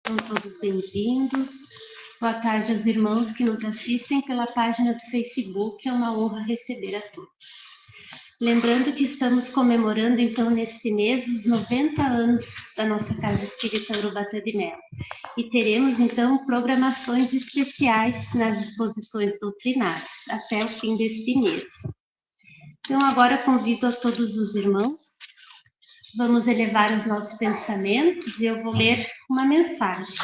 Sejam todos bem-vindos. Boa tarde aos irmãos que nos assistem pela página do Facebook. É uma honra receber a todos. Lembrando que estamos comemorando, então, neste mês, os 90 anos da nossa Casa Espírita Urubatã de Melo. E teremos, então, programações especiais nas exposições doutrinárias, até o fim deste mês. Então, agora convido a todos os irmãos. Vamos elevar os nossos pensamentos e eu vou ler uma mensagem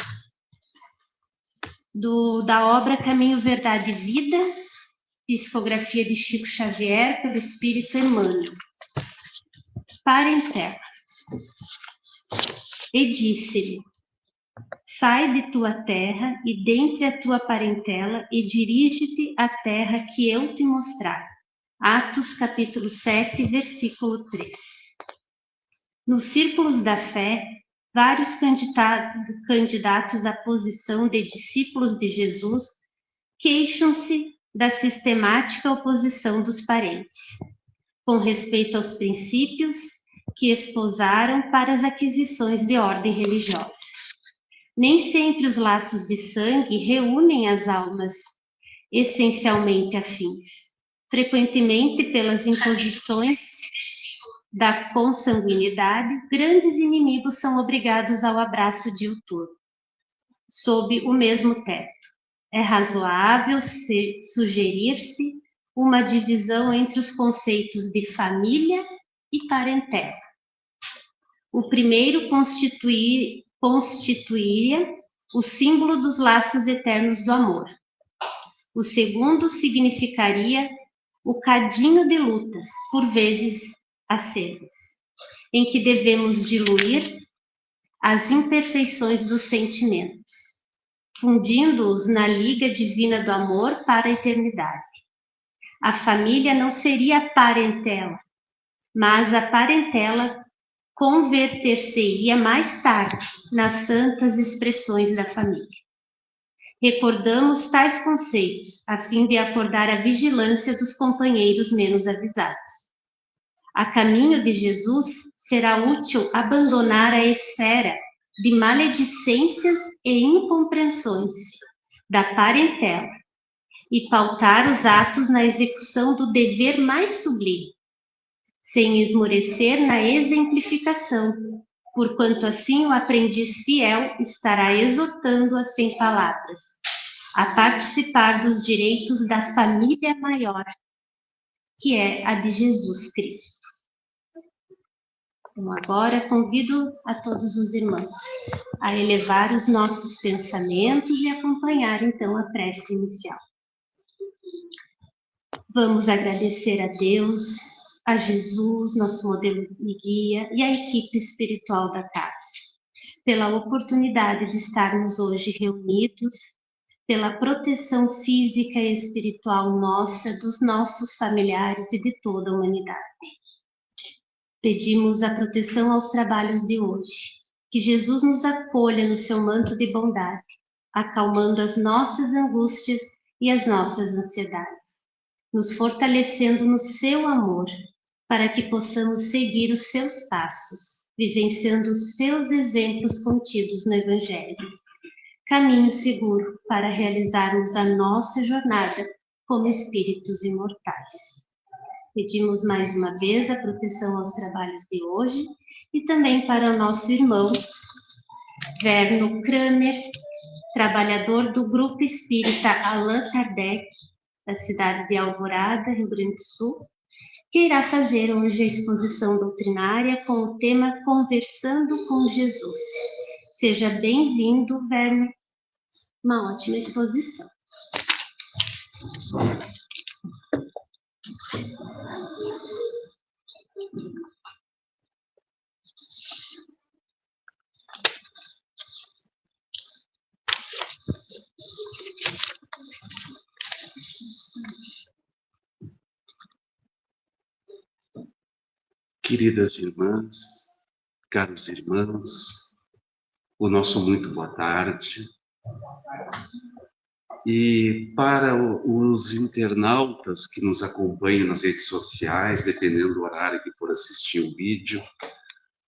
da obra Caminho, Verdade e Vida, psicografia de Chico Xavier, pelo Espírito Emmanuel. Parentela. E disse-lhe: sai de tua terra e dentre a tua parentela e dirige-te à terra que eu te mostrar. Atos capítulo 7, versículo 3. Nos círculos da fé, vários candidatos à posição de discípulos de Jesus queixam-se da sistemática oposição dos parentes, com respeito aos princípios que esposaram para as aquisições de ordem religiosa. Nem sempre os laços de sangue reúnem as almas essencialmente afins. Frequentemente, pelas imposições da consanguinidade, grandes inimigos são obrigados ao abraço diuturno, sob o mesmo teto. É razoável sugerir-se uma divisão entre os conceitos de família e parentela. O primeiro constituía o símbolo dos laços eternos do amor. O segundo significaria o cadinho de lutas, por vezes acerbas, em que devemos diluir as imperfeições dos sentimentos, fundindo-os na liga divina do amor para a eternidade. A família não seria a parentela, mas a parentela converter-se-ia mais tarde nas santas expressões da família. Recordamos tais conceitos, a fim de acordar a vigilância dos companheiros menos avisados. A caminho de Jesus, será útil abandonar a esfera de maledicências e incompreensões da parentela e pautar os atos na execução do dever mais sublime, sem esmorecer na exemplificação, porquanto assim o aprendiz fiel estará exortando-a sem palavras, a participar dos direitos da família maior, que é a de Jesus Cristo. Então, agora convido a todos os irmãos a elevar os nossos pensamentos e acompanhar, então, a prece inicial. Vamos agradecer a Deus, a Jesus, nosso modelo e guia, e a equipe espiritual da casa, pela oportunidade de estarmos hoje reunidos, pela proteção física e espiritual nossa, dos nossos familiares e de toda a humanidade. Pedimos a proteção aos trabalhos de hoje, que Jesus nos acolha no seu manto de bondade, acalmando as nossas angústias e as nossas ansiedades, nos fortalecendo no seu amor, para que possamos seguir os seus passos, vivenciando os seus exemplos contidos no Evangelho. Caminho seguro para realizarmos a nossa jornada como espíritos imortais. Pedimos mais uma vez a proteção aos trabalhos de hoje e também para o nosso irmão Verno Kramer, trabalhador do Grupo Espírita Allan Kardec, da cidade de Alvorada, Rio Grande do Sul, que irá fazer hoje a exposição doutrinária com o tema Conversando com Jesus. Seja bem-vindo, Verno. Uma ótima exposição. Queridas irmãs, caros irmãos, o nosso muito boa tarde. E para os internautas que nos acompanham nas redes sociais, dependendo do horário que for assistir o vídeo,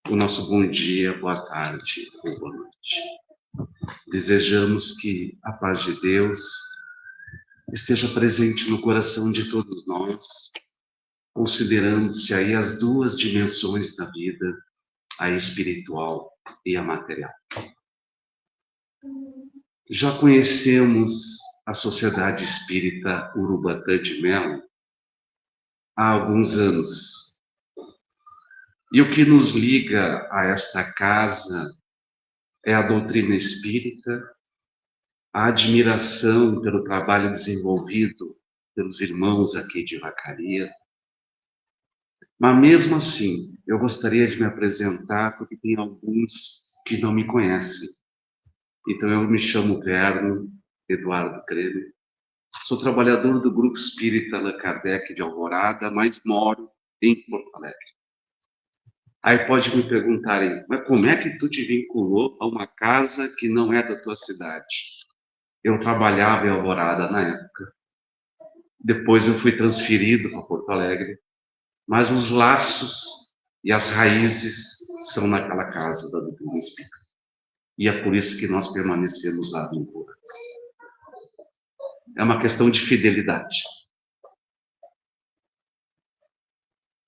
o nosso bom dia, boa tarde ou boa noite. Desejamos que a paz de Deus esteja presente no coração de todos nós, considerando-se aí as duas dimensões da vida, a espiritual e a material. Já conhecemos a Sociedade Espírita Urubatã de Melo há alguns anos. E o que nos liga a esta casa é a doutrina espírita, a admiração pelo trabalho desenvolvido pelos irmãos aqui de Vacaria. Mas mesmo assim, eu gostaria de me apresentar, porque tem alguns que não me conhecem. Então eu me chamo Verno Eduardo Kramer, sou trabalhador do Grupo Espírita Allan Kardec de Alvorada, mas moro em Porto Alegre. Aí pode me perguntarem, mas como é que tu te vinculou a uma casa que não é da tua cidade? Eu trabalhava em Alvorada na época. Depois eu fui transferido para Porto Alegre, mas os laços e as raízes são naquela casa da doutrina espírita. E é por isso que nós permanecemos lá vinculados. É uma questão de fidelidade.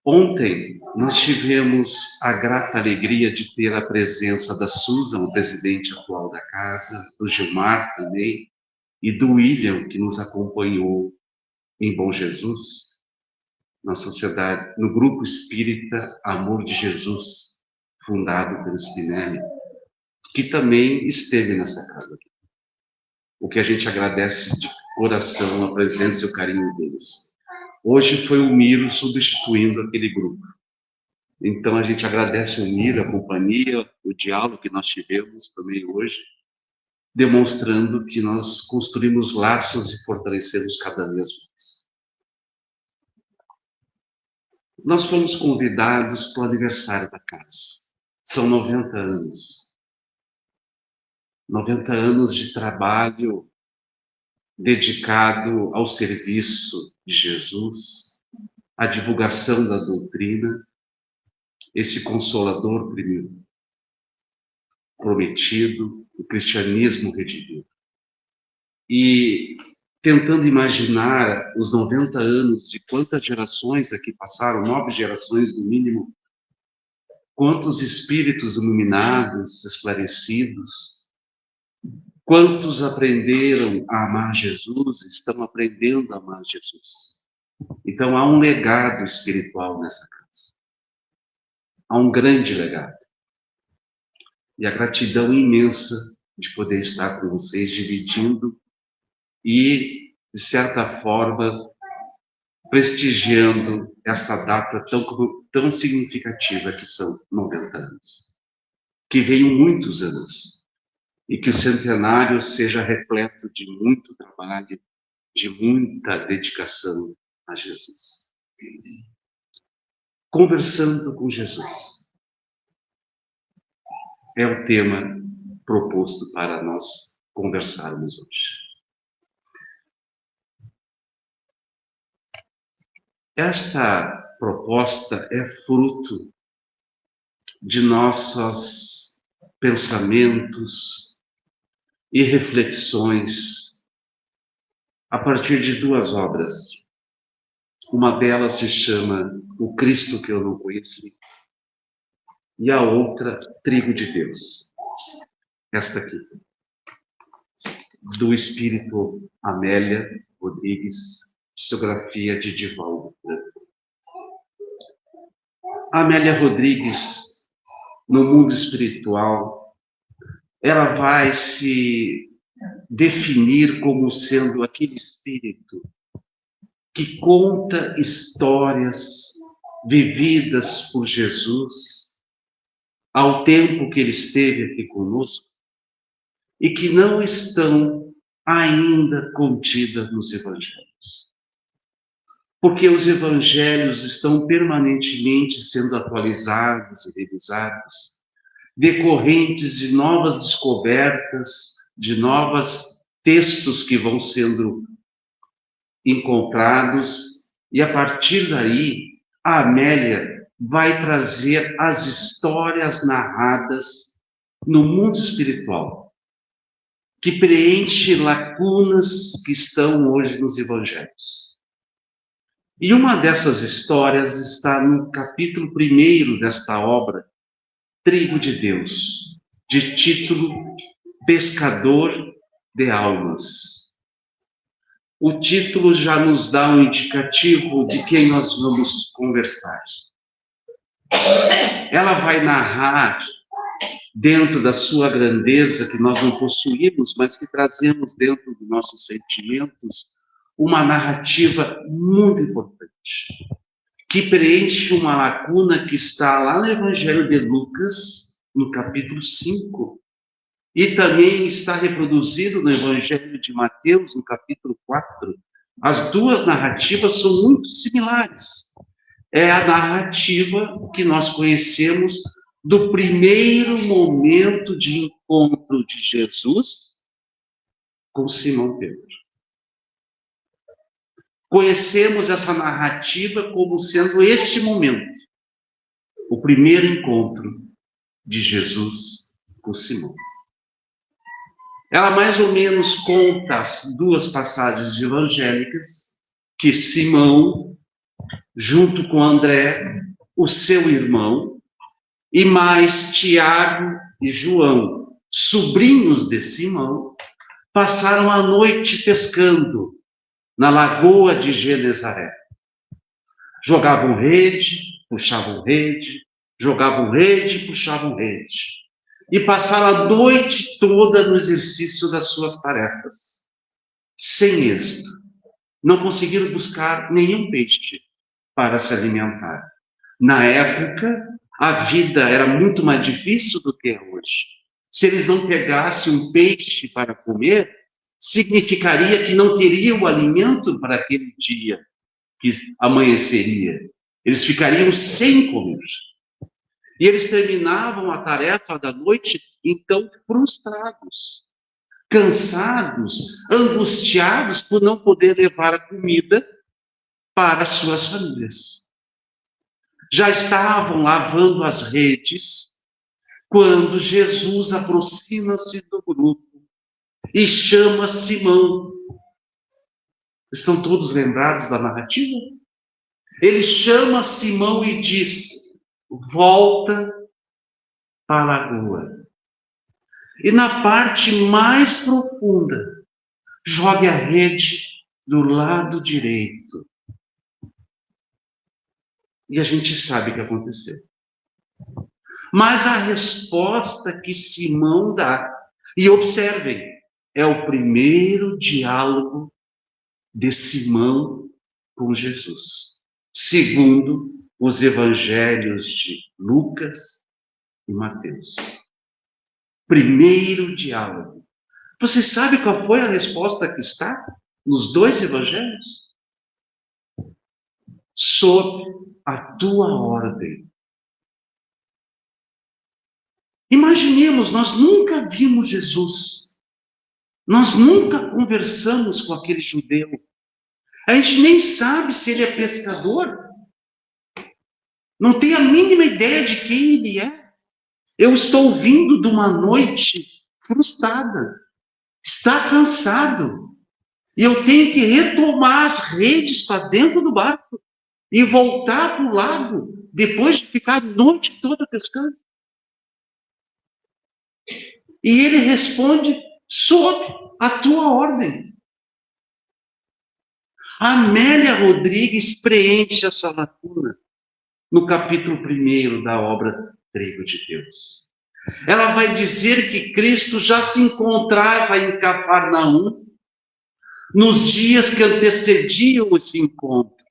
Ontem nós tivemos a grata alegria de ter a presença da Susan, o presidente atual da casa, do Gilmar também, e do William, que nos acompanhou em Bom Jesus, na sociedade, no Grupo Espírita Amor de Jesus, fundado pelo Spinelli, que também esteve nessa casa aqui. O que a gente agradece de coração a presença e o carinho deles. Hoje foi o Miro substituindo aquele grupo. Então a gente agradece o Miro, a companhia, o diálogo que nós tivemos também hoje, demonstrando que nós construímos laços e fortalecemos cada vez mais. Nós fomos convidados para o aniversário da casa. São 90 anos. 90 anos de trabalho dedicado ao serviço de Jesus, à divulgação da doutrina, esse Consolador prometido, o cristianismo redimido. E tentando imaginar os 90 anos de quantas gerações aqui passaram, 9 gerações no mínimo, quantos espíritos iluminados, esclarecidos, quantos aprenderam a amar Jesus, estão aprendendo a amar Jesus. Então há um legado espiritual nessa casa. Há um grande legado. E a gratidão imensa de poder estar com vocês, dividindo e, de certa forma, prestigiando esta data tão significativa que são 90 anos. Que venham muitos anos. E que o centenário seja repleto de muito trabalho, de muita dedicação a Jesus. Conversando com Jesus. É o tema proposto para nós conversarmos hoje. Esta proposta é fruto de nossos pensamentos e reflexões a partir de 2 obras. Uma delas se chama O Cristo que eu não conheci, e a outra, Trigo de Deus. Esta aqui, do espírito Amélia Rodrigues, psicografia de Divaldo. Amélia Rodrigues, no mundo espiritual, ela vai se definir como sendo aquele espírito que conta histórias vividas por Jesus ao tempo que ele esteve aqui conosco e que não estão ainda contidas nos evangelhos. Porque os evangelhos estão permanentemente sendo atualizados e revisados, decorrentes de novas descobertas, de novos textos que vão sendo encontrados, e a partir daí, a Amélia vai trazer as histórias narradas no mundo espiritual, que preenche lacunas que estão hoje nos evangelhos. E uma dessas histórias está no capítulo 1 desta obra, Trigo de Deus, de título Pescador de Almas. O título já nos dá um indicativo de quem nós vamos conversar. Ela vai narrar, dentro da sua grandeza, que nós não possuímos, mas que trazemos dentro dos nossos sentimentos, uma narrativa muito importante, que preenche uma lacuna que está lá no Evangelho de Lucas, no capítulo 5, e também está reproduzido no Evangelho de Mateus, no capítulo 4. As duas narrativas são muito similares. É a narrativa que nós conhecemos do primeiro momento de encontro de Jesus com Simão Pedro. Conhecemos essa narrativa como sendo este momento, o primeiro encontro de Jesus com Simão. Ela mais ou menos conta as 2 passagens evangélicas que Simão, junto com André, o seu irmão, e mais Tiago e João, sobrinhos de Simão, passaram a noite pescando na lagoa de Genezaré. Jogavam rede, puxavam rede, Jogavam rede, puxavam rede. E passaram a noite toda no exercício das suas tarefas. Sem êxito. Não conseguiram buscar nenhum peixe para se alimentar. Na época, a vida era muito mais difícil do que é hoje. Se eles não pegassem um peixe para comer, significaria que não teriam o alimento para aquele dia que amanheceria. Eles ficariam sem comer. E eles terminavam a tarefa da noite, então, frustrados, cansados, angustiados por não poder levar a comida para as suas famílias. Já estavam lavando as redes quando Jesus aproxima-se do grupo e chama Simão. Estão todos lembrados da narrativa? Ele chama Simão e diz: volta para a lagoa. E na parte mais profunda, jogue a rede do lado direito. E a gente sabe o que aconteceu. Mas a resposta que Simão dá, e observem, é o primeiro diálogo de Simão com Jesus, segundo os evangelhos de Lucas e Mateus. Primeiro diálogo. Você sabe qual foi a resposta que está nos dois evangelhos? Sob a tua ordem. Imaginemos, nós nunca vimos Jesus. Nós nunca conversamos com aquele judeu. A gente nem sabe se ele é pescador. Não tem a mínima ideia de quem ele é. Eu estou vindo de uma noite frustrada. Está cansado. E eu tenho que retomar as redes para dentro do barco e voltar para o lago depois de ficar a noite toda pescando. E ele responde: sob a tua ordem. Amélia Rodrigues preenche essa lacuna no capítulo 1 da obra Trigo de Deus. Ela vai dizer que Cristo já se encontrava em Cafarnaum nos dias que antecediam esse encontro.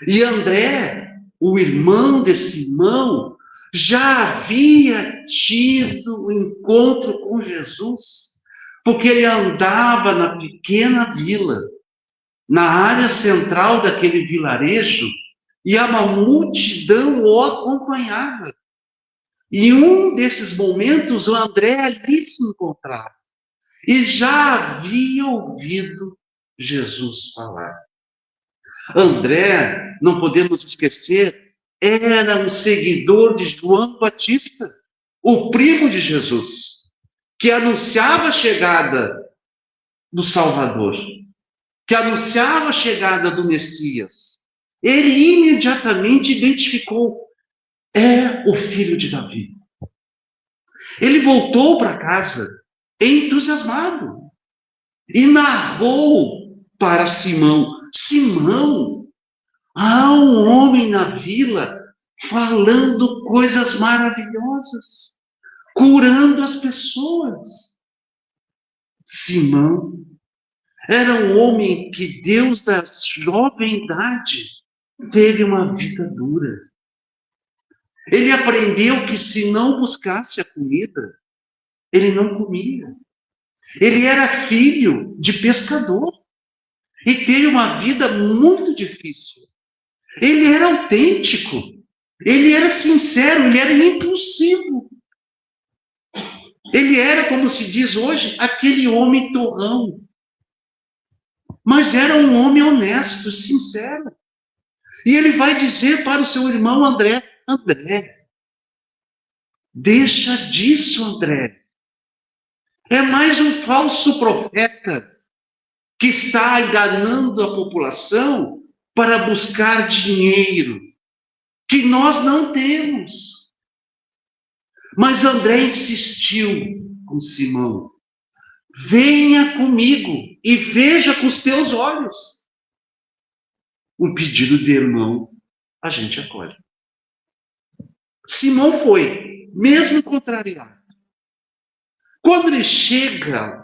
E André, o irmão de Simão, já havia tido um encontro com Jesus, porque ele andava na pequena vila, na área central daquele vilarejo, e uma multidão o acompanhava. E em um desses momentos, o André ali se encontrava, e já havia ouvido Jesus falar. André, não podemos esquecer, era um seguidor de João Batista, o primo de Jesus, que anunciava a chegada do Salvador, que anunciava a chegada do Messias. Ele imediatamente identificou: é o filho de Davi. Ele voltou para casa entusiasmado e narrou para Simão: Simão, há um homem na vila falando coisas maravilhosas, curando as pessoas. Simão era um homem que Deus da jovem idade teve uma vida dura. Ele aprendeu que se não buscasse a comida, ele não comia. Ele era filho de pescador e teve uma vida muito difícil. Ele era autêntico, ele era sincero, ele era impulsivo. Ele era, como se diz hoje, aquele homem torrão. Mas era um homem honesto, sincero. E ele vai dizer para o seu irmão André: André, deixa disso, André. É mais um falso profeta que está enganando a população para buscar dinheiro que nós não temos. Mas André insistiu com Simão: venha comigo e veja com os teus olhos. Um pedido de irmão a gente acolhe. Simão foi, mesmo contrariado. Quando ele chega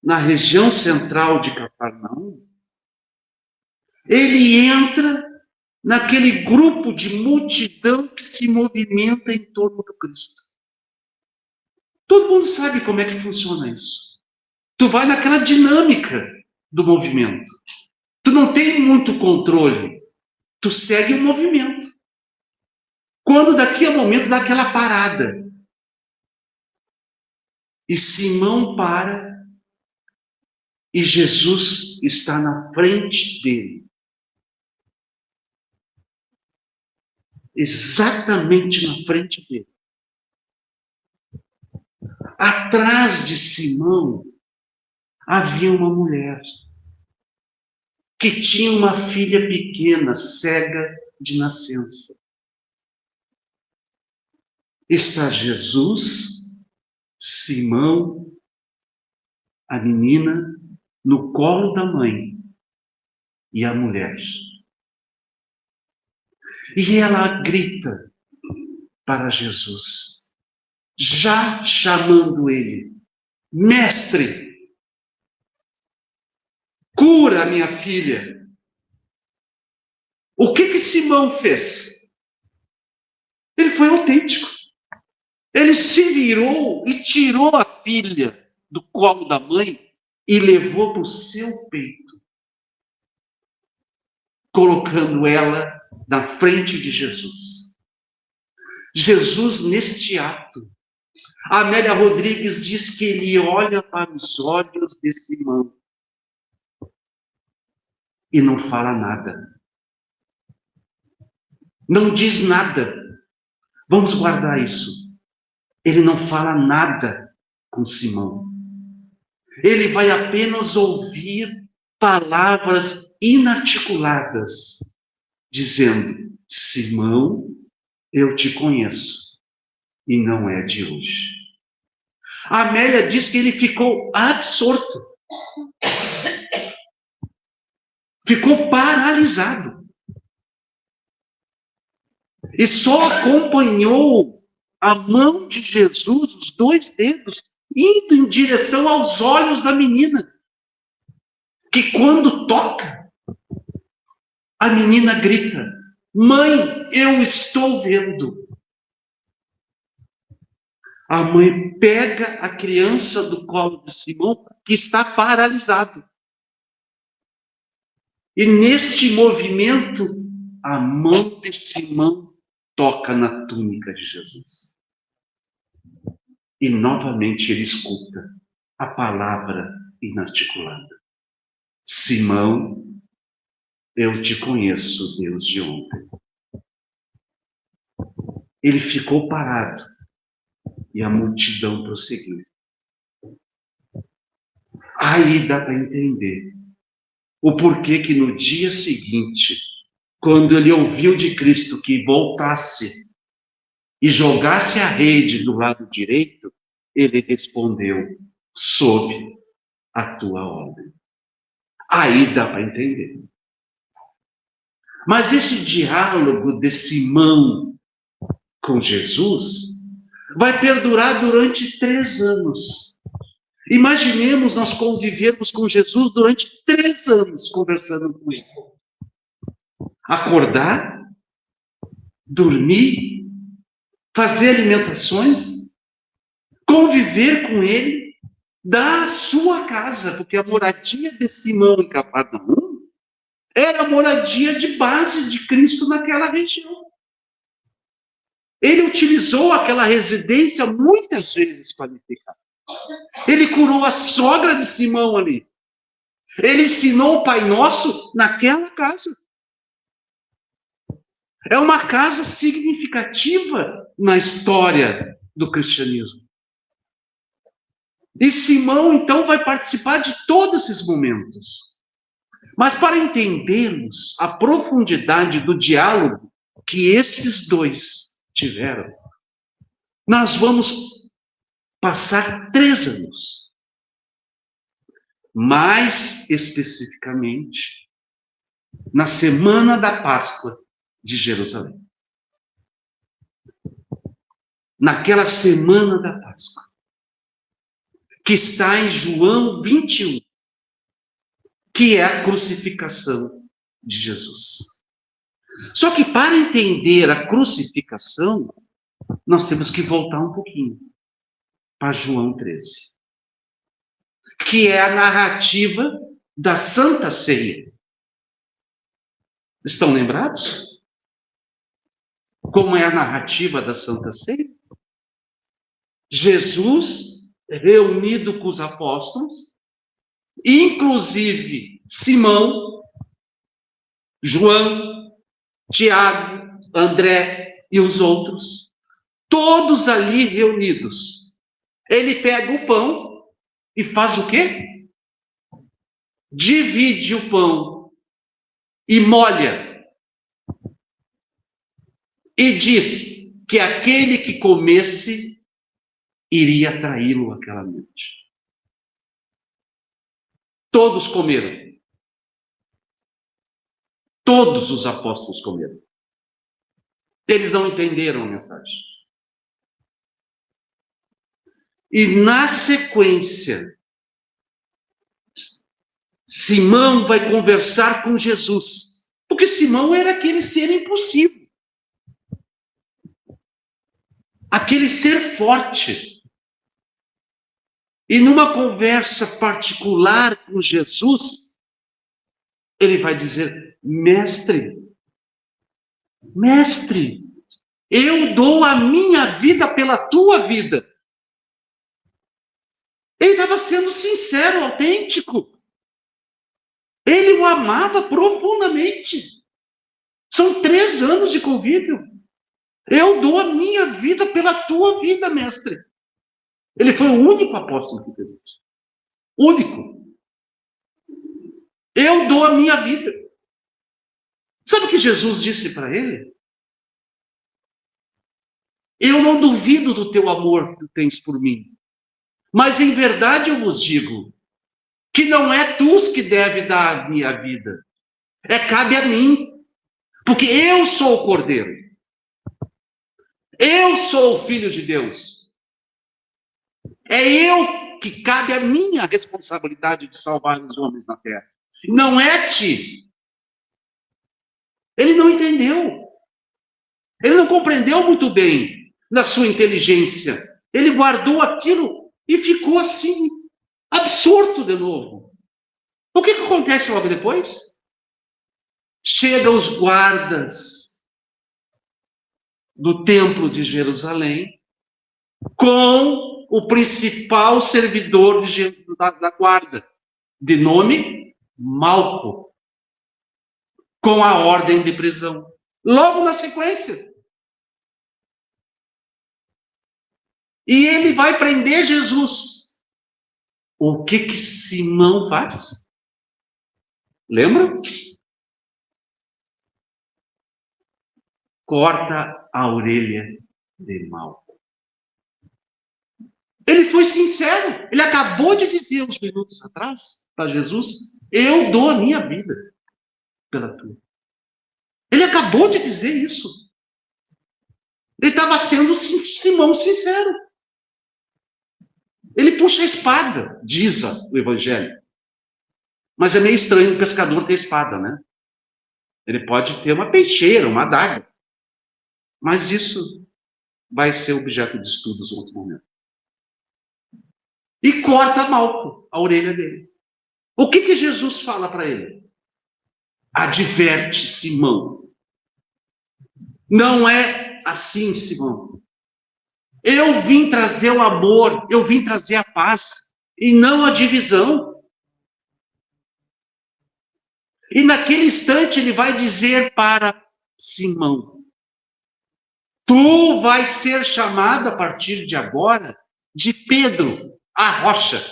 na região central de Cafarnaum, ele entra naquele grupo de multidão que se movimenta em torno do Cristo. Todo mundo sabe como é que funciona isso. Tu vai naquela dinâmica do movimento. Tu não tem muito controle. Tu segue o movimento. Quando daqui a momento dá aquela parada. E Simão para. E Jesus está na frente dele. Exatamente na frente dele. Atrás de Simão havia uma mulher que tinha uma filha pequena, cega de nascença. Está Jesus, Simão, a menina, no colo da mãe e a mulher. E ela grita para Jesus, já chamando ele, mestre, cura minha filha. O que Simão fez? Ele foi autêntico. Ele se virou e tirou a filha do colo da mãe e levou para o seu peito, colocando ela na frente de Jesus. Jesus, neste ato, a Amélia Rodrigues diz que ele olha para os olhos de Simão e não fala nada. Não diz nada. Vamos guardar isso. Ele não fala nada com Simão. Ele vai apenas ouvir palavras inarticuladas, dizendo, Simão, eu te conheço, e não é de hoje. A Amélia diz que ele ficou absorto. Ficou paralisado. E só acompanhou a mão de Jesus, os dois dedos, indo em direção aos olhos da menina. Que quando toca, a menina grita, mãe, eu estou vendo. A mãe pega a criança do colo de Simão, que está paralisado. E neste movimento, a mão de Simão toca na túnica de Jesus. E novamente ele escuta a palavra inarticulada. Simão, eu te conheço, Deus de ontem. Ele ficou parado e a multidão prosseguiu. Aí dá para entender o porquê que no dia seguinte, quando ele ouviu de Cristo que voltasse e jogasse a rede do lado direito, ele respondeu, sob a tua ordem. Aí dá para entender. Mas esse diálogo de Simão com Jesus vai perdurar durante 3 anos. Imaginemos nós convivermos com Jesus durante 3 anos conversando com ele. Acordar, dormir, fazer alimentações, conviver com ele da sua casa, porque a moradia de Simão em Cafarnaum era a moradia de base de Cristo naquela região. Ele utilizou aquela residência muitas vezes para ficar. Ele curou a sogra de Simão ali. Ele ensinou o Pai Nosso naquela casa. É uma casa significativa na história do cristianismo. E Simão, então, vai participar de todos esses momentos. Mas para entendermos a profundidade do diálogo que esses dois tiveram, nós vamos passar 3 anos. Mais especificamente, na semana da Páscoa de Jerusalém. naquela semana da Páscoa, que está em João 21, que é a crucificação de Jesus. Só que para entender a crucificação, nós temos que voltar um pouquinho para João 13, que é a narrativa da Santa Ceia. Estão lembrados? Como é a narrativa da Santa Ceia? Jesus reunido com os apóstolos, inclusive Simão, João, Tiago, André e os outros, todos ali reunidos. Ele pega o pão e faz o quê? Divide o pão e molha. E diz que aquele que comesse iria traí-lo aquela noite. Todos comeram. Todos os apóstolos comeram. Eles não entenderam a mensagem. E na sequência, Simão vai conversar com Jesus. Porque Simão era aquele ser impossível. Aquele ser forte. E numa conversa particular com Jesus, ele vai dizer: mestre, eu dou a minha vida pela tua vida. Ele estava sendo sincero, autêntico. Ele o amava profundamente. São 3 anos de convívio. Eu dou a minha vida pela tua vida, mestre. Ele foi o único apóstolo que fez isso. Único. Eu dou a minha vida. Sabe o que Jesus disse para ele? Eu não duvido do teu amor que tu tens por mim. Mas em verdade eu vos digo que não é tu que deve dar a minha vida. Cabe a mim. Porque eu sou o Cordeiro. Eu sou o Filho de Deus. É eu que cabe a minha responsabilidade de salvar os homens na terra. Não é ti. Ele não entendeu. Ele não compreendeu muito bem na sua inteligência. Ele guardou aquilo e ficou assim, absorto de novo. O que acontece logo depois? Chegam os guardas do templo de Jerusalém com o principal servidor da guarda, de nome Malco, com a ordem de prisão. Logo na sequência. E ele vai prender Jesus. O que Simão faz? Lembra? Corta a orelha de Malco. Ele foi sincero. Ele acabou de dizer uns minutos atrás para Jesus: eu dou a minha vida pela tua. Ele acabou de dizer isso. Ele estava sendo Simão sincero. Ele puxa a espada, diz o Evangelho. Mas é meio estranho o pescador ter espada, né? Ele pode ter uma peixeira, uma adaga. Mas isso vai ser objeto de estudos em outro momento. E corta Malco, a orelha dele. O que Jesus fala para ele? Adverte Simão. Não é assim, Simão. Eu vim trazer o amor, eu vim trazer a paz, e não a divisão. E naquele instante ele vai dizer para Simão: tu vais ser chamado a partir de agora de Pedro, a rocha.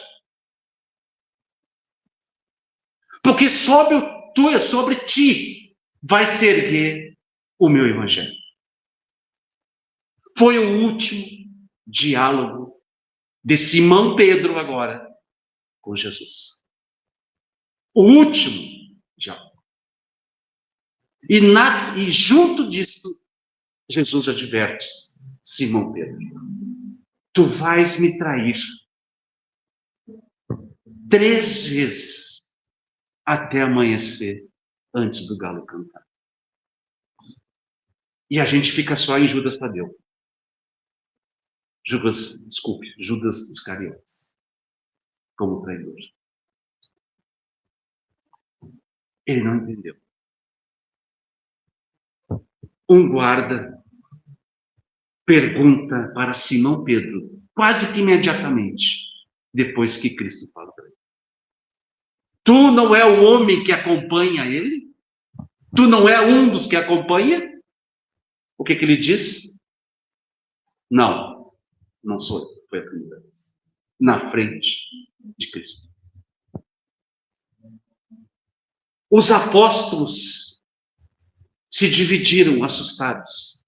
Porque sobre ti vai se erguer o meu evangelho. Foi o último diálogo de Simão Pedro agora com Jesus. O último diálogo. E junto disso, Jesus adverte: Simão Pedro, tu vais me trair 3 vezes até amanhecer, antes do galo cantar. E a gente fica só em Judas Tadeu. Judas Iscariotes, como traidor. Ele não entendeu. Um guarda pergunta para Simão Pedro, quase que imediatamente, depois que Cristo fala para ele: tu não é o homem que acompanha ele? Tu não é um dos que acompanha? O que ele diz? Não, não sou eu. Foi a primeira vez. Na frente de Cristo. Os apóstolos se dividiram, assustados,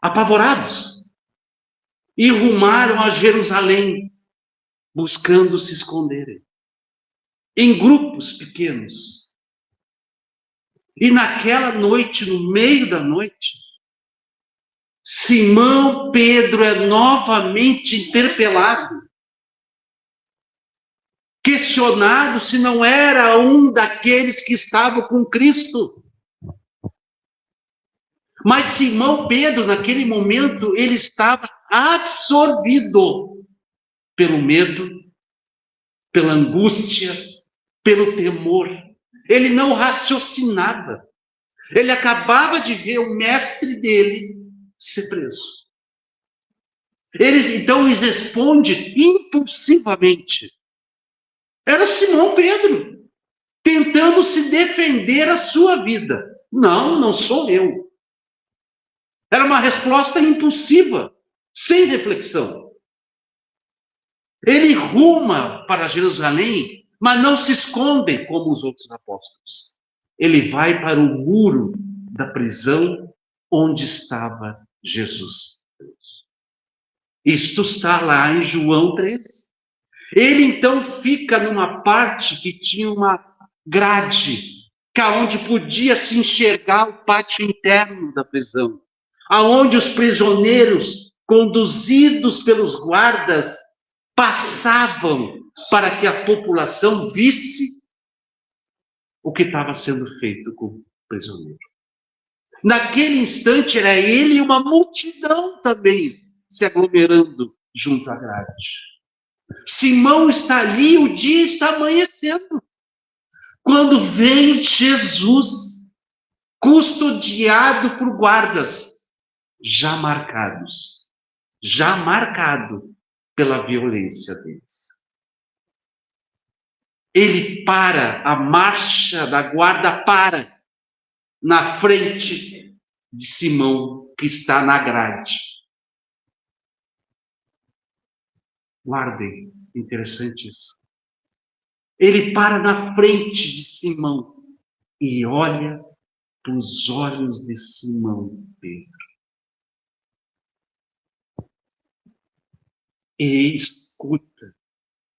apavorados, e rumaram a Jerusalém, buscando se esconderem, em grupos pequenos. E naquela noite, no meio da noite, Simão Pedro é novamente interpelado, questionado se não era um daqueles que estavam com Cristo. Mas Simão Pedro, naquele momento, ele estava absorvido pelo medo, pela angústia, pelo temor. Ele não raciocinava. Ele acabava de ver o mestre dele ser preso. Então ele responde impulsivamente. Era Simão Pedro, tentando se defender a sua vida. Não, não sou eu. Era uma resposta impulsiva, sem reflexão. Ele ruma para Jerusalém, mas não se esconde como os outros apóstolos. Ele vai para o muro da prisão onde estava Jesus. Isto está lá em João 3. Ele então fica numa parte que tinha uma grade, onde podia se enxergar o pátio interno da prisão, aonde os prisioneiros, conduzidos pelos guardas, passavam para que a população visse o que estava sendo feito com o prisioneiro. Naquele instante era ele e uma multidão também se aglomerando junto à grade. Simão está ali, o dia está amanhecendo. Quando vem Jesus, custodiado por guardas, já marcado pela violência deles. Ele para, a marcha da guarda para na frente de Simão, que está na grade. Guardem, interessante isso. Ele para na frente de Simão e olha para os olhos de Simão Pedro. E escuta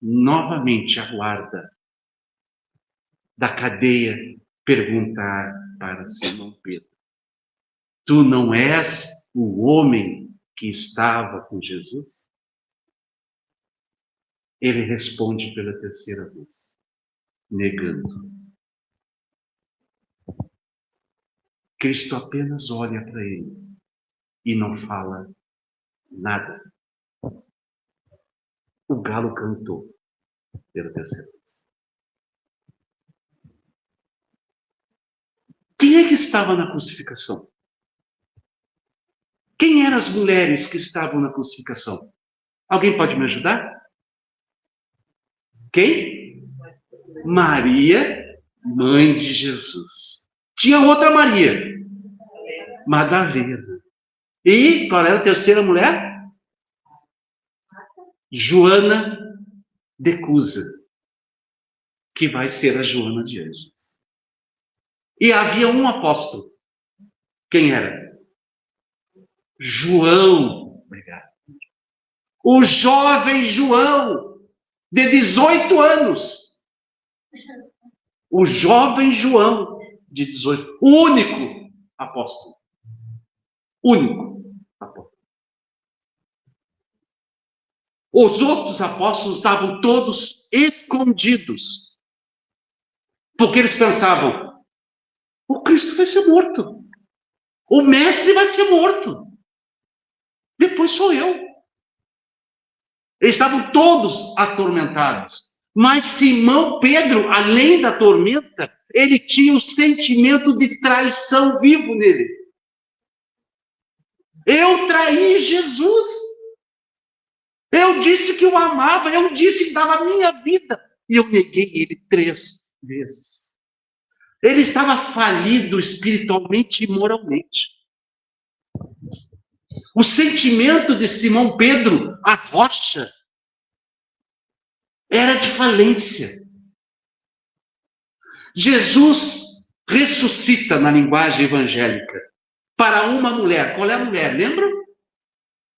novamente a guarda da cadeia perguntar para Simão Pedro: tu não és o homem que estava com Jesus? Ele responde pela 3ª vez, negando. Cristo apenas olha para ele e não fala nada. O galo cantou pela 3ª vez. Quem é que estava na crucificação? Quem eram as mulheres que estavam na crucificação? Alguém pode me ajudar? Quem? Maria, mãe de Jesus. Tinha outra Maria, Madalena. E qual era a 3ª mulher? Joana de Cusa, que vai ser a Joana de Ângeles. E havia um apóstolo. Quem era? João. Obrigado. O jovem João, de 18 anos. O jovem João, de 18. O único apóstolo. Único apóstolo. Os outros apóstolos estavam todos escondidos, porque eles pensavam: o Cristo vai ser morto, o mestre vai ser morto, depois sou eu. Eles estavam todos atormentados. Mas Simão Pedro, além da tormenta, ele tinha o sentimento de traição vivo nele. Eu traí Jesus. Eu disse que o amava, eu disse que dava a minha vida. E eu neguei ele 3 vezes. Ele estava falido espiritualmente e moralmente. O sentimento de Simão Pedro, a rocha, era de falência. Jesus ressuscita na linguagem evangélica para uma mulher. Qual é a mulher? Lembra?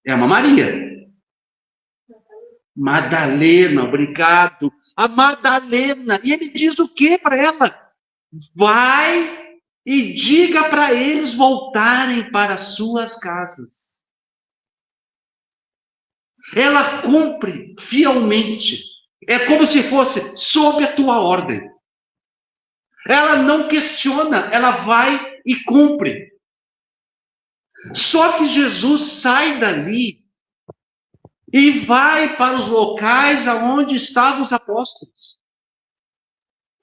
É uma Maria. Madalena, obrigado. A Madalena. E ele diz o que para ela? Vai e diga para eles voltarem para suas casas. Ela cumpre fielmente. É como se fosse sob a tua ordem. Ela não questiona, ela vai e cumpre. Só que Jesus sai dali e vai para os locais aonde estavam os apóstolos.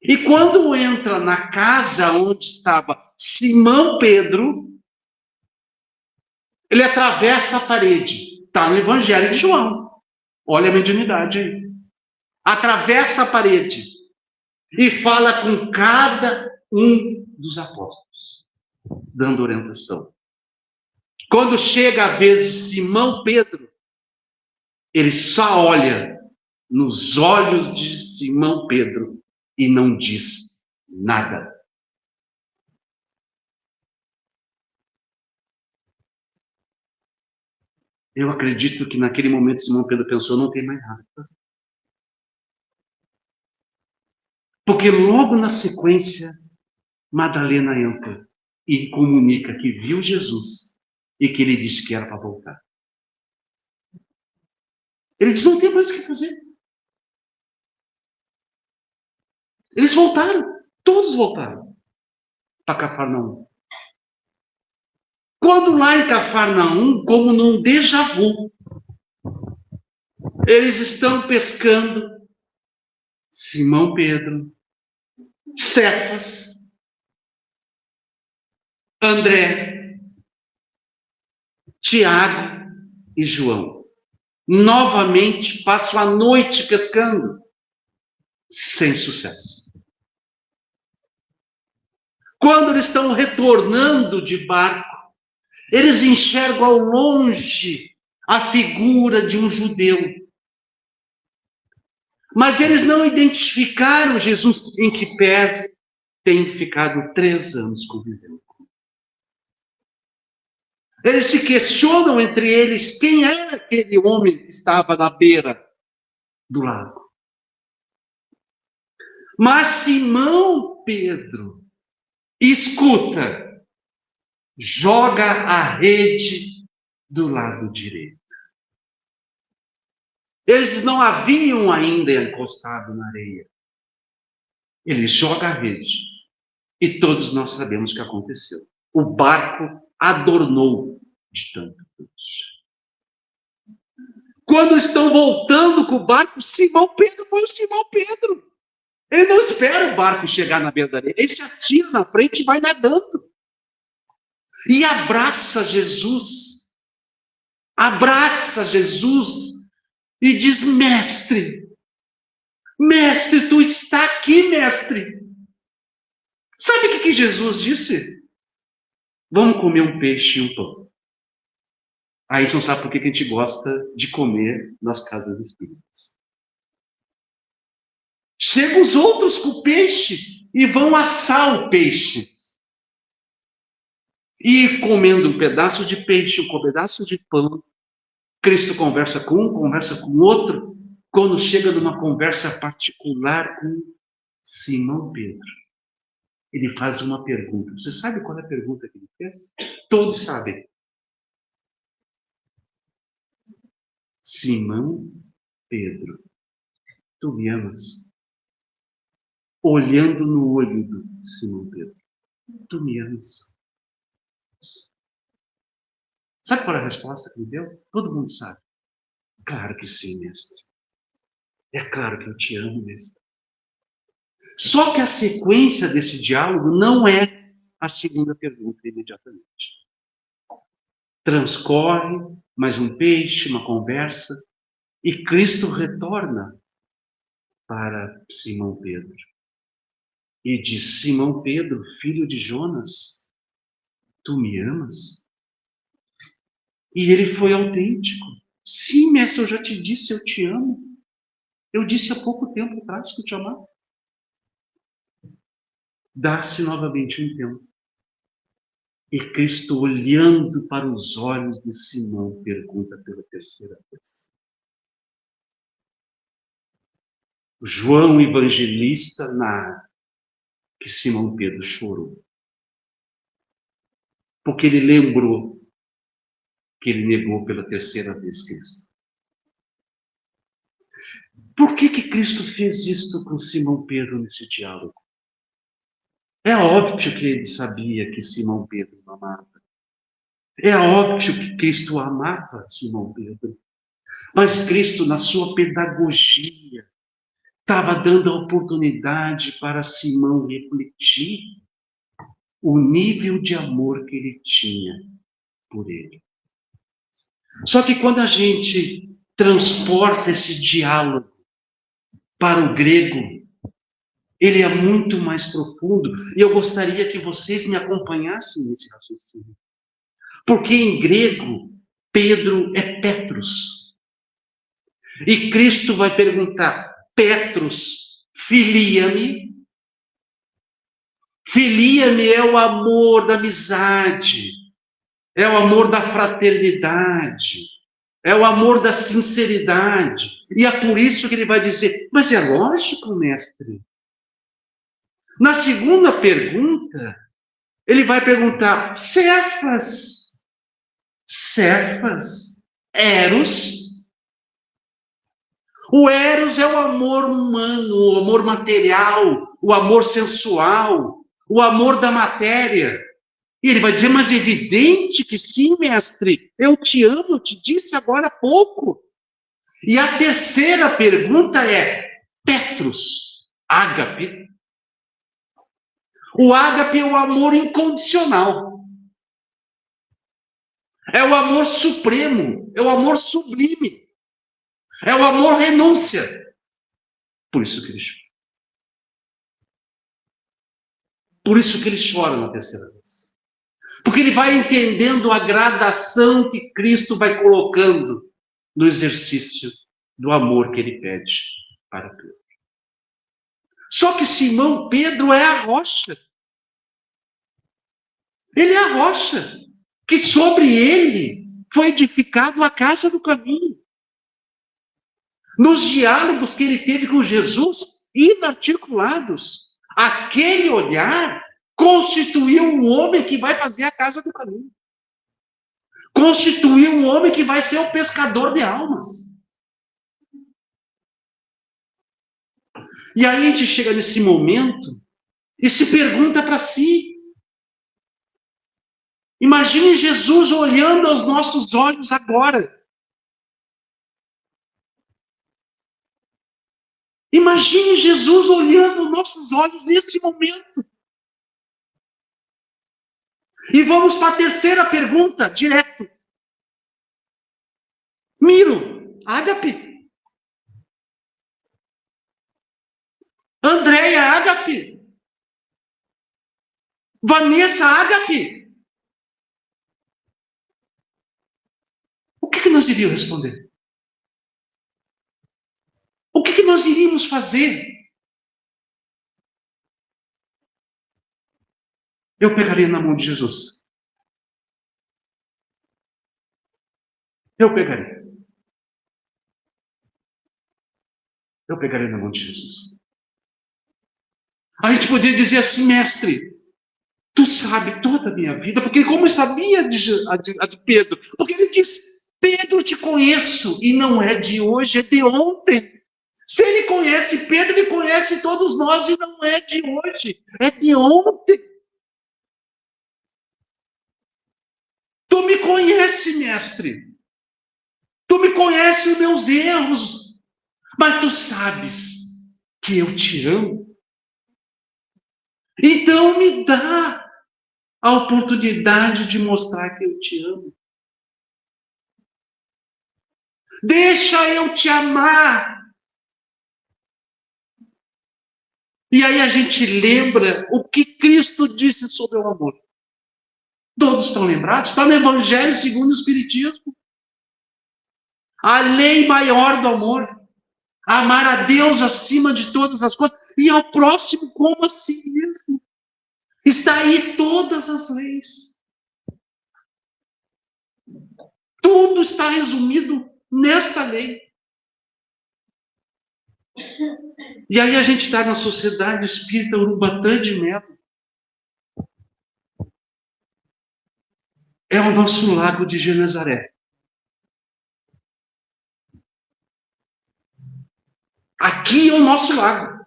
E quando entra na casa onde estava Simão Pedro, ele atravessa a parede. Está no Evangelho de João. Olha a mediunidade aí. Atravessa a parede e fala com cada um dos apóstolos, dando orientação. Quando chega a vez de Simão Pedro, ele só olha nos olhos de Simão Pedro e não diz nada. Eu acredito que naquele momento Simão Pedro pensou: não tem mais nada para fazer. Porque logo na sequência, Madalena entra e comunica que viu Jesus e que ele disse que era para voltar. Ele diz: não tem mais o que fazer. Eles voltaram, todos voltaram para Cafarnaum. Quando lá em Cafarnaum, como num déjà vu, eles estão pescando, Simão Pedro, Cefas, André, Tiago e João. Novamente passam a noite pescando, sem sucesso. Quando eles estão retornando de barco, eles enxergam ao longe a figura de um judeu. Mas eles não identificaram Jesus, em que pese tem ficado 3 anos convivendo. Eles se questionam entre eles quem era aquele homem que estava na beira do lago. Mas Simão Pedro escuta, joga a rede do lado direito. Eles não haviam ainda encostado na areia. Ele joga a rede. E todos nós sabemos o que aconteceu. O barco adornou de tanto peixe. Quando estão voltando com o barco, Simão Pedro foi o Simão Pedro. Ele não espera o barco chegar na beira da areia. Ele se atira na frente e vai nadando. E abraça Jesus. Abraça Jesus. E diz: mestre, mestre, tu está aqui, mestre. Sabe o que Jesus disse? Vamos comer um peixe e um pão. Aí você não sabe por que a gente gosta de comer nas casas espíritas. Chegam os outros com o peixe e vão assar o peixe. E comendo um pedaço de peixe, um pedaço de pão, Cristo conversa com um, conversa com outro. Quando chega numa conversa particular com Simão Pedro, ele faz uma pergunta. Você sabe qual é a pergunta que ele fez? Todos sabem. Simão, Pedro, tu me amas? Olhando no olho do Simão Pedro, tu me amas? Sabe qual é a resposta que ele deu? Todo mundo sabe. Claro que sim, mestre. É claro que eu te amo, mestre. Só que a sequência desse diálogo não é a segunda pergunta imediatamente. Transcorre mais um peixe, uma conversa, e Cristo retorna para Simão Pedro. E diz: Simão Pedro, filho de Jonas, tu me amas? E ele foi autêntico. Sim, mestre, eu já te disse, eu te amo. Eu disse há pouco tempo atrás que eu te amava. Dá-se novamente um tempo. E Cristo, olhando para os olhos de Simão, pergunta pela terceira vez. João Evangelista narra que Simão Pedro chorou. Porque ele lembrou que ele negou pela terceira vez Cristo. Por que Cristo fez isto com Simão Pedro nesse diálogo? É óbvio que ele sabia que Simão Pedro o amava. É óbvio que Cristo amava Simão Pedro. Mas Cristo, na sua pedagogia, estava dando a oportunidade para Simão refletir o nível de amor que ele tinha por ele. Só que quando a gente transporta esse diálogo para o grego, ele é muito mais profundo, e eu gostaria que vocês me acompanhassem nesse raciocínio. Porque em grego, Pedro é Petros. E Cristo vai perguntar: Petros, filia-me? Filia-me é o amor da amizade, é o amor da fraternidade, é o amor da sinceridade. E é por isso que ele vai dizer: mas é lógico, mestre. Na segunda pergunta, ele vai perguntar: Cefas, Eros? O Eros é o amor humano, o amor material, o amor sensual, o amor da matéria. E ele vai dizer: mas é evidente que sim, mestre, eu te amo, eu te disse agora há pouco. E a terceira pergunta é: Petros, ágape. O ágape é o amor incondicional. É o amor supremo, é o amor sublime. É o amor renúncia. Por isso que ele chora. Por isso que ele chora na terceira vez. Porque ele vai entendendo a gradação que Cristo vai colocando no exercício do amor que ele pede para Pedro. Só que Simão Pedro é a rocha. Ele é a rocha que sobre ele foi edificado a casa do caminho. Nos diálogos que ele teve com Jesus, inarticulados, aquele olhar constituiu um homem que vai fazer a casa do caminho. Constituiu um homem que vai ser o pescador de almas. E aí a gente chega nesse momento e se pergunta para si. Imagine Jesus olhando aos nossos olhos agora. Imagine Jesus olhando aos nossos olhos nesse momento. E vamos para a terceira pergunta, direto. Miro, ágape. Andréia, ágape. Vanessa, ágape. O que nós iríamos responder? O que nós iríamos fazer? Eu pegaria na mão de Jesus. Eu pegaria na mão de Jesus. A gente poderia dizer assim: mestre, tu sabe toda a minha vida, porque como eu sabia de Pedro? Porque ele disse: Pedro, te conheço, e não é de hoje, é de ontem. Se ele conhece Pedro, ele conhece todos nós, e não é de hoje, é de ontem. Tu me conhece, mestre. Tu me conhece os meus erros, mas tu sabes que eu te amo. Então me dá a oportunidade de mostrar que eu te amo. Deixa eu te amar. E aí a gente lembra o que Cristo disse sobre o amor. Todos estão lembrados? Está no Evangelho segundo o Espiritismo. A lei maior do amor. Amar a Deus acima de todas as coisas. E ao próximo como a si mesmo. Está aí todas as leis. Tudo está resumido nesta lei. E aí a gente está na Sociedade Espírita Urubatã de Melo. É o nosso lago de Genezaré. Aqui é o nosso lago.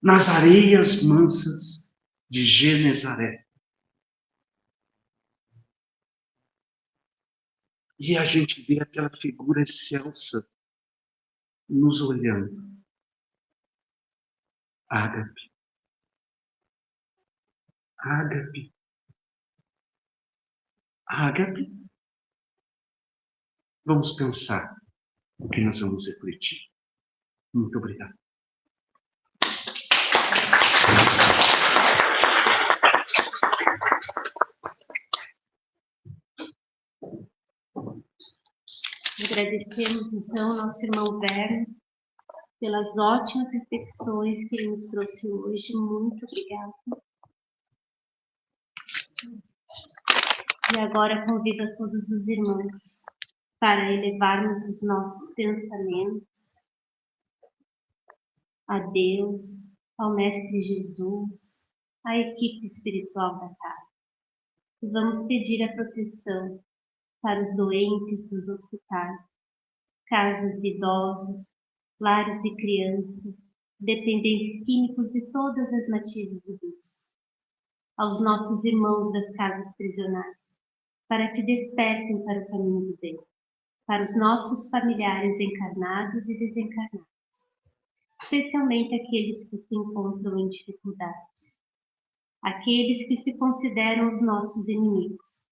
Nas areias mansas de Genezaré. E a gente vê aquela figura excelsa nos olhando. Ágape. Ágape. Ágape. Vamos pensar o que nós vamos refletir. Muito obrigado. Agradecemos, então, nosso irmão Werner pelas ótimas reflexões que ele nos trouxe hoje. Muito obrigada. E agora convido a todos os irmãos para elevarmos os nossos pensamentos a Deus, ao Mestre Jesus, à equipe espiritual da casa. E vamos pedir a proteção para os doentes dos hospitais, casas de idosos, lares de crianças, dependentes químicos de todas as matizes e vícios. Aos nossos irmãos das casas prisionais, para que despertem para o caminho do bem, para os nossos familiares encarnados e desencarnados, especialmente aqueles que se encontram em dificuldades, aqueles que se consideram os nossos inimigos.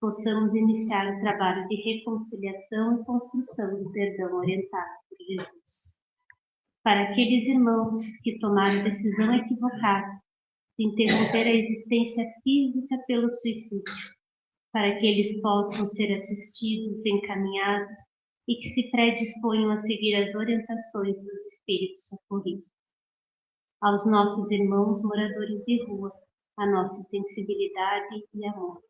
Possamos iniciar o trabalho de reconciliação e construção do perdão orientado por Jesus. Para aqueles irmãos que tomaram a decisão equivocada de interromper a existência física pelo suicídio, para que eles possam ser assistidos, encaminhados e que se predisponham a seguir as orientações dos espíritos socorristas. Aos nossos irmãos moradores de rua, a nossa sensibilidade e amor.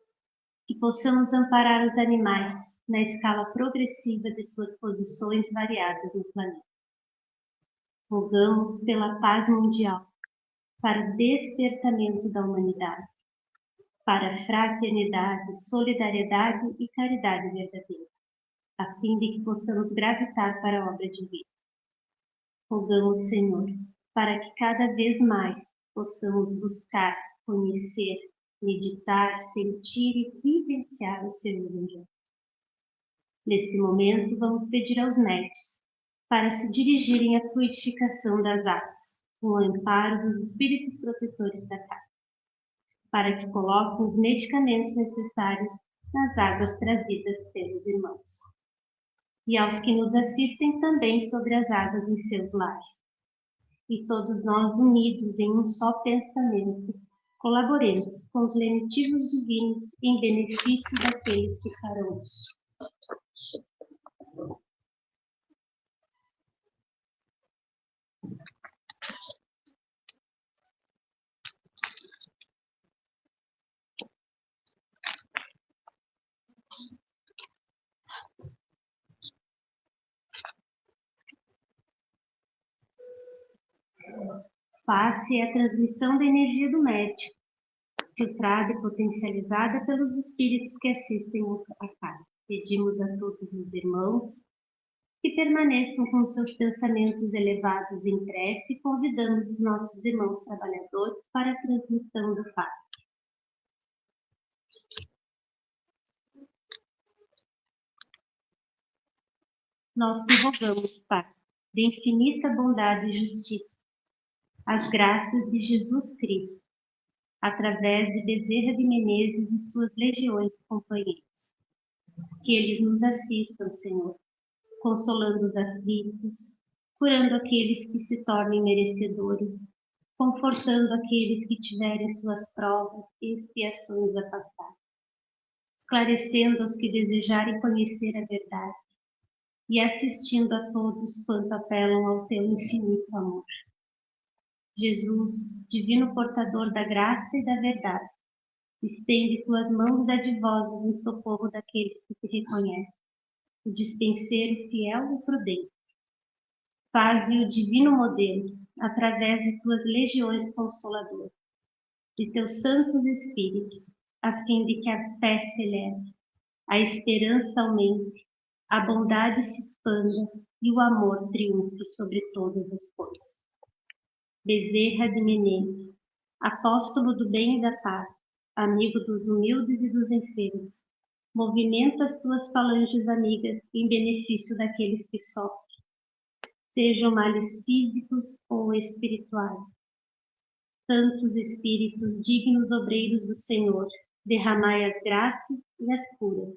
Que possamos amparar os animais na escala progressiva de suas posições variadas no planeta. Rogamos pela paz mundial, para o despertamento da humanidade, para a fraternidade, solidariedade e caridade verdadeira, a fim de que possamos gravitar para a obra divina. Rogamos, Senhor, para que cada vez mais possamos buscar, conhecer, meditar, sentir e vivenciar o seu Evangelho. Neste momento, vamos pedir aos médiuns para se dirigirem à fluidificação das águas, com o amparo dos espíritos protetores da casa, para que coloquem os medicamentos necessários nas águas trazidas pelos irmãos. E aos que nos assistem também sobre as águas em seus lares. E todos nós unidos em um só pensamento, colaboremos com os lenitivos divinos em benefício daqueles que farão isso. Passe a transmissão da energia do médium, filtrada e potencializada pelos espíritos que assistem a cada. Pedimos a todos os irmãos que permaneçam com seus pensamentos elevados em prece e convidamos os nossos irmãos trabalhadores para a transmissão do Pai. Nós te rogamos, Pai, de infinita bondade e justiça, as graças de Jesus Cristo, através de Bezerra de Menezes e suas legiões de companheiros, que eles nos assistam, Senhor, consolando os aflitos, curando aqueles que se tornem merecedores, confortando aqueles que tiverem suas provas e expiações a passar, esclarecendo os que desejarem conhecer a verdade e assistindo a todos quanto apelam ao teu infinito amor. Jesus, divino portador da graça e da verdade, estende tuas mãos dadivosas em socorro daqueles que te reconhecem, o dispenseiro fiel e prudente. Faze o divino modelo, através de tuas legiões consoladoras, de teus santos espíritos, a fim de que a fé se eleve, a esperança aumente, a bondade se expanda e o amor triunfe sobre todas as coisas. Bezerra de Menezes, apóstolo do bem e da paz, amigo dos humildes e dos enfermos, movimenta as tuas falanges amigas em benefício daqueles que sofrem, sejam males físicos ou espirituais. Santos Espíritos, dignos obreiros do Senhor, derramai as graças e as curas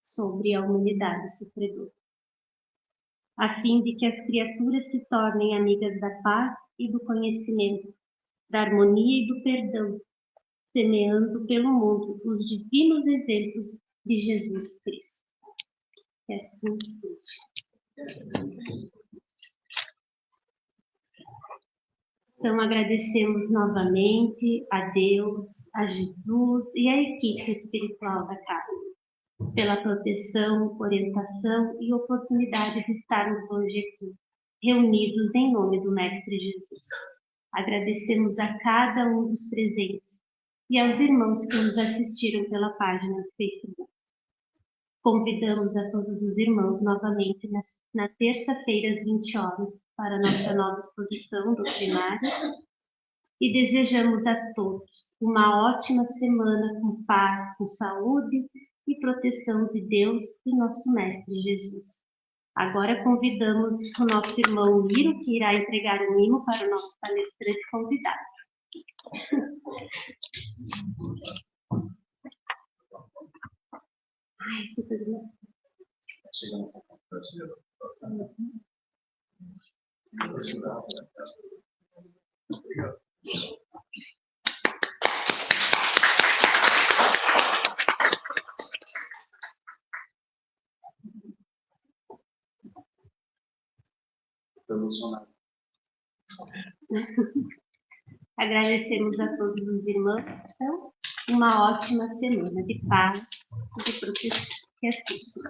sobre a humanidade sofredora, a fim de que as criaturas se tornem amigas da paz e do conhecimento, da harmonia e do perdão, semeando pelo mundo os divinos exemplos de Jesus Cristo. Que assim seja. Então, agradecemos novamente a Deus, a Jesus e à equipe espiritual da casa pela proteção, orientação e oportunidade de estarmos hoje aqui, reunidos em nome do Mestre Jesus. Agradecemos a cada um dos presentes e aos irmãos que nos assistiram pela página do Facebook. Convidamos a todos os irmãos novamente na terça-feira às 20 horas para a nossa nova exposição doutrinária e desejamos a todos uma ótima semana com paz, com saúde e proteção de Deus e nosso Mestre Jesus. Agora convidamos o nosso irmão Miro, que irá entregar o mimo para o nosso palestrante convidado. Ai, que coisa boa. Agradecemos a todos os irmãos. Então, uma ótima semana de paz e de proteção. Que assim seja.